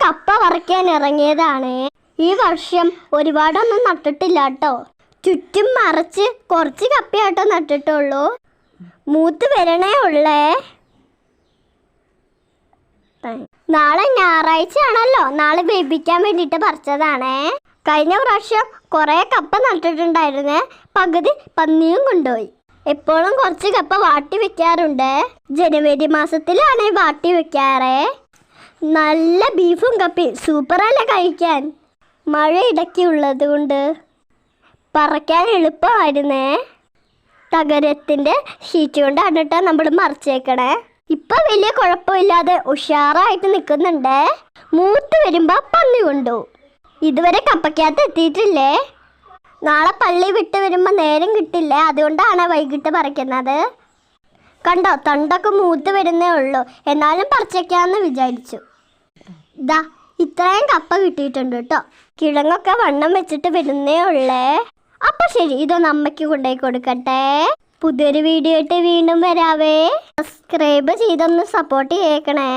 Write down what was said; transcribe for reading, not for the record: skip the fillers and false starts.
കപ്പ പറിക്കാൻ ഇറങ്ങിയതാണ്. ഈ വർഷം ഒരുപാടൊന്നും നട്ടിട്ടില്ല കേട്ടോ. ചുറ്റും മറച്ച് കുറച്ച് കപ്പയാട്ടോ നട്ടിട്ടുള്ളൂ. മൂത്ത് വരണേ ഉള്ളേ. നാളെ ഞായറാഴ്ച ആണല്ലോ, നാളെ വേവിക്കാൻ വേണ്ടിയിട്ട് പറിച്ചതാണേ. കഴിഞ്ഞ പ്രാവശ്യം കുറേ കപ്പ നട്ടിട്ടുണ്ടായിരുന്നേ, പകുതി പന്നിയും കൊണ്ടുപോയി. എപ്പോഴും കുറച്ച് കപ്പ വാട്ടി വെക്കാറുണ്ട്. ജനുവരി മാസത്തിലാണ് വാട്ടി വെക്കാറേ. നല്ല ബീഫും കപ്പയും സൂപ്പറല്ലേ കഴിക്കാൻ. മഴ ഇടയ്ക്കുള്ളത് കൊണ്ട് പറക്കാൻ എളുപ്പമായിരുന്നേ. തകരത്തിൻ്റെ ഷീറ്റ് കൊണ്ടാണ് കേട്ടോ നമ്മൾ മറിച്ചേക്കണേ. ഇപ്പം വലിയ കുഴപ്പമില്ലാതെ ഉഷാറായിട്ട് നിൽക്കുന്നുണ്ട്. മൂത്ത് വരുമ്പോൾ പന്നി കൊണ്ടുപോകും. ഇതുവരെ കപ്പയ്ക്കകത്ത് എത്തിയിട്ടില്ലേ. നാളെ പള്ളി വിട്ട് വരുമ്പോൾ നേരം കിട്ടില്ലേ, അതുകൊണ്ടാണ് വൈകിട്ട് പറിക്കുന്നത്. കണ്ടോ, തണ്ടൊക്കെ മൂത്ത് വരുന്നേ ഉള്ളൂ, എന്നാലും പറിച്ചേക്കാമെന്ന് വിചാരിച്ചു. ഇതാ ഇത്രയും കപ്പ കിട്ടിയിട്ടുണ്ട് കേട്ടോ. കിഴങ്ങൊക്കെ വണ്ണം വെച്ചിട്ട് വരുന്നേ ഉള്ളേ. അപ്പം ശരി, ഇതൊന്ന് അമ്മയ്ക്ക് കൊണ്ടുപോയി കൊടുക്കട്ടെ. പുതിയൊരു വീഡിയോ ആയിട്ട് വീണ്ടും വരാവേ. സബ്സ്ക്രൈബ് ചെയ്തൊന്ന് സപ്പോർട്ട് ചെയ്യണേ.